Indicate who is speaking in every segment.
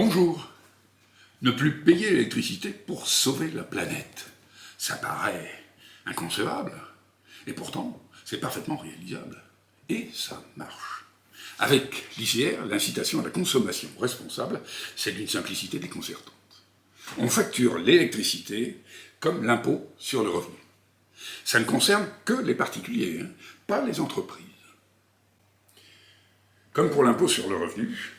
Speaker 1: Bonjour. Ne plus payer l'électricité pour sauver la planète. Ça paraît inconcevable. Et pourtant, c'est parfaitement réalisable. Et ça marche. Avec l'ICR, l'incitation à la consommation responsable, c'est d'une simplicité déconcertante. On facture l'électricité comme l'impôt sur le revenu. Ça ne concerne que les particuliers, pas les entreprises. Comme pour l'impôt sur le revenu,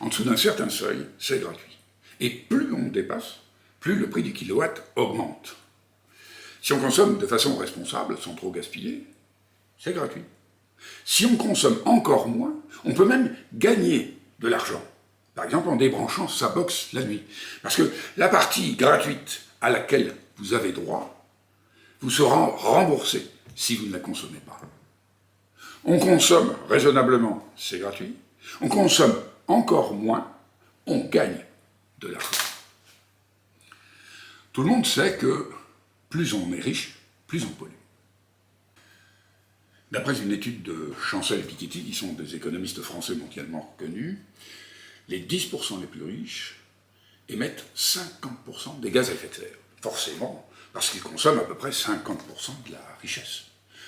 Speaker 1: en dessous d'un certain seuil, c'est gratuit. Et plus on dépasse, plus le prix du kilowatt augmente. Si on consomme de façon responsable, sans trop gaspiller, c'est gratuit. Si on consomme encore moins, on peut même gagner de l'argent. Par exemple en débranchant sa box la nuit. Parce que la partie gratuite à laquelle vous avez droit vous sera remboursée si vous ne la consommez pas. On consomme raisonnablement, c'est gratuit. On consomme encore moins, on gagne de l'argent. Tout le monde sait que plus on est riche, plus on pollue. D'après une étude de Chancel et Piketty, qui sont des économistes français mondialement reconnus, les 10% les plus riches émettent 50% des gaz à effet de serre. Forcément, parce qu'ils consomment à peu près 50% de la richesse.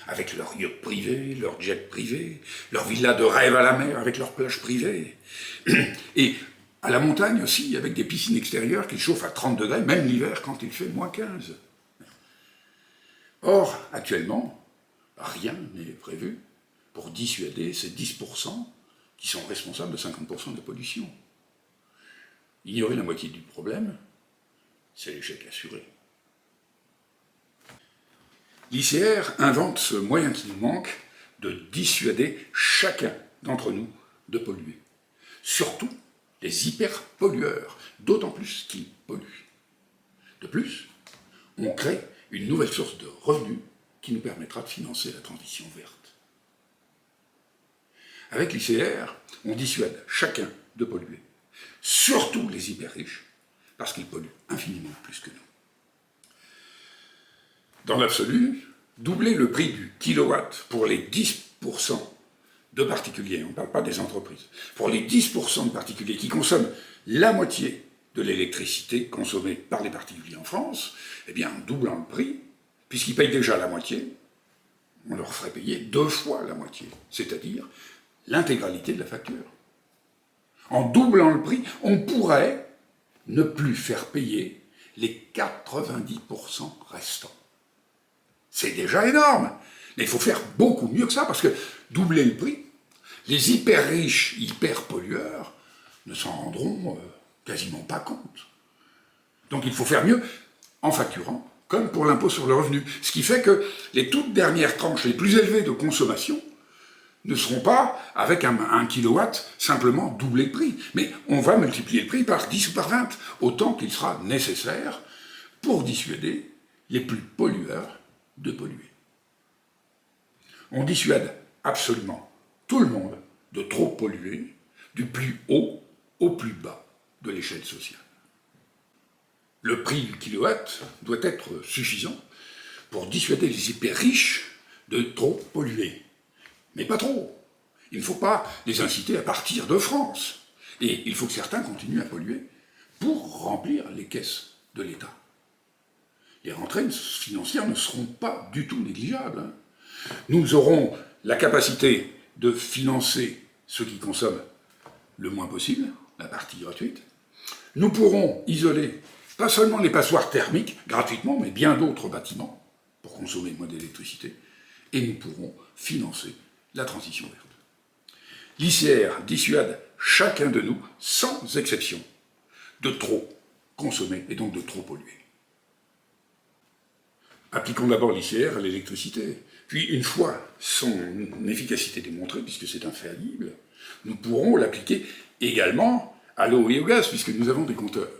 Speaker 1: Avec leur yacht privé, leur jet privé, leur villa de rêve à la mer avec leur plage privée. Et à la montagne aussi, avec des piscines extérieures qui chauffent à 30 degrés, même l'hiver quand il fait moins 15. Or, actuellement, rien n'est prévu pour dissuader ces 10% qui sont responsables de 50% de la pollution. Ignorer la moitié du problème, c'est l'échec assuré. L'ICR invente ce moyen qui nous manque de dissuader chacun d'entre nous de polluer. Surtout les hyperpollueurs, d'autant plus qu'ils polluent. De plus, on crée une nouvelle source de revenus qui nous permettra de financer la transition verte. Avec l'ICR, on dissuade chacun de polluer, surtout les hyper riches, parce qu'ils polluent infiniment plus que nous. Dans l'absolu, doubler le prix du kilowatt pour les 10% de particuliers, on ne parle pas des entreprises, pour les 10% de particuliers qui consomment la moitié de l'électricité consommée par les particuliers en France, eh bien, en doublant le prix, puisqu'ils payent déjà la moitié, on leur ferait payer 2 fois la moitié, c'est-à-dire l'intégralité de la facture. En doublant le prix, on pourrait ne plus faire payer les 90% restants. C'est déjà énorme, mais il faut faire beaucoup mieux que ça, parce que doubler le prix, les hyper riches, hyper pollueurs ne s'en rendront quasiment pas compte. Donc il faut faire mieux en facturant, comme pour l'impôt sur le revenu. Ce qui fait que les toutes dernières tranches les plus élevées de consommation ne seront pas, avec un kilowatt, simplement doubler le prix. Mais on va multiplier le prix par 10 ou par 20, autant qu'il sera nécessaire pour dissuader les plus pollueurs de polluer. On dissuade absolument tout le monde de trop polluer, du plus haut au plus bas de l'échelle sociale. Le prix du kilowatt doit être suffisant pour dissuader les hyper riches de trop polluer. Mais pas trop. Il ne faut pas les inciter à partir de France. Et il faut que certains continuent à polluer pour remplir les caisses de l'État. Les rentrées financières ne seront pas du tout négligeables. Nous aurons la capacité de financer ceux qui consomment le moins possible, la partie gratuite. Nous pourrons isoler pas seulement les passoires thermiques gratuitement, mais bien d'autres bâtiments pour consommer moins d'électricité. Et nous pourrons financer la transition verte. L'ICR dissuade chacun de nous, sans exception, de trop consommer et donc de trop polluer. Appliquons d'abord l'ICR à l'électricité. Puis, une fois son efficacité démontrée, puisque c'est infaillible, nous pourrons l'appliquer également à l'eau et au gaz, puisque nous avons des compteurs.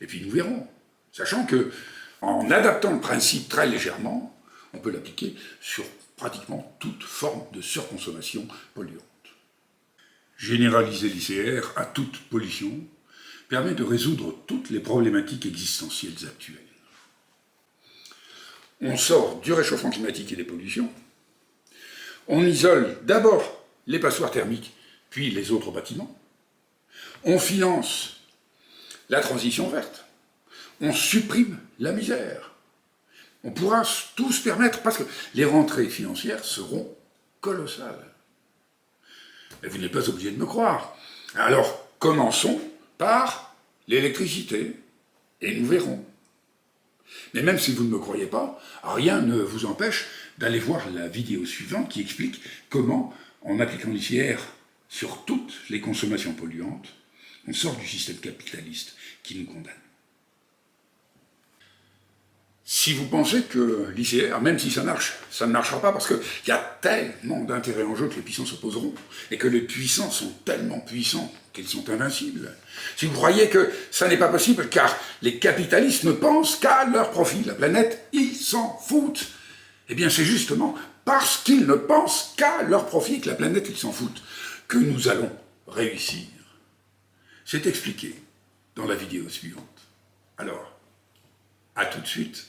Speaker 1: Et puis nous verrons, sachant que, en adaptant le principe très légèrement, on peut l'appliquer sur pratiquement toute forme de surconsommation polluante. Généraliser l'ICR à toute pollution permet de résoudre toutes les problématiques existentielles actuelles. On sort du réchauffement climatique et des pollutions, on isole d'abord les passoires thermiques, puis les autres bâtiments, On finance la transition verte. On supprime la misère. On pourra tout se permettre parce que les rentrées financières seront colossales. Mais vous n'êtes pas obligé de me croire. Alors, commençons par l'électricité, et nous verrons. Mais même si vous ne me croyez pas, rien ne vous empêche d'aller voir la vidéo suivante qui explique comment, en appliquant l'ICR sur toutes les consommations polluantes, on sort du système capitaliste qui nous condamne. Si vous pensez que l'ICR, même si ça marche, ça ne marchera pas parce qu'il y a tellement d'intérêts en jeu que les puissants s'opposeront, et que les puissants sont tellement puissants qu'ils sont invincibles. Si vous croyez que ça n'est pas possible car les capitalistes ne pensent qu'à leur profit, la planète, ils s'en foutent. Eh bien c'est justement parce qu'ils ne pensent qu'à leur profit, que la planète, ils s'en foutent, que nous allons réussir. C'est expliqué dans la vidéo suivante. Alors, à tout de suite.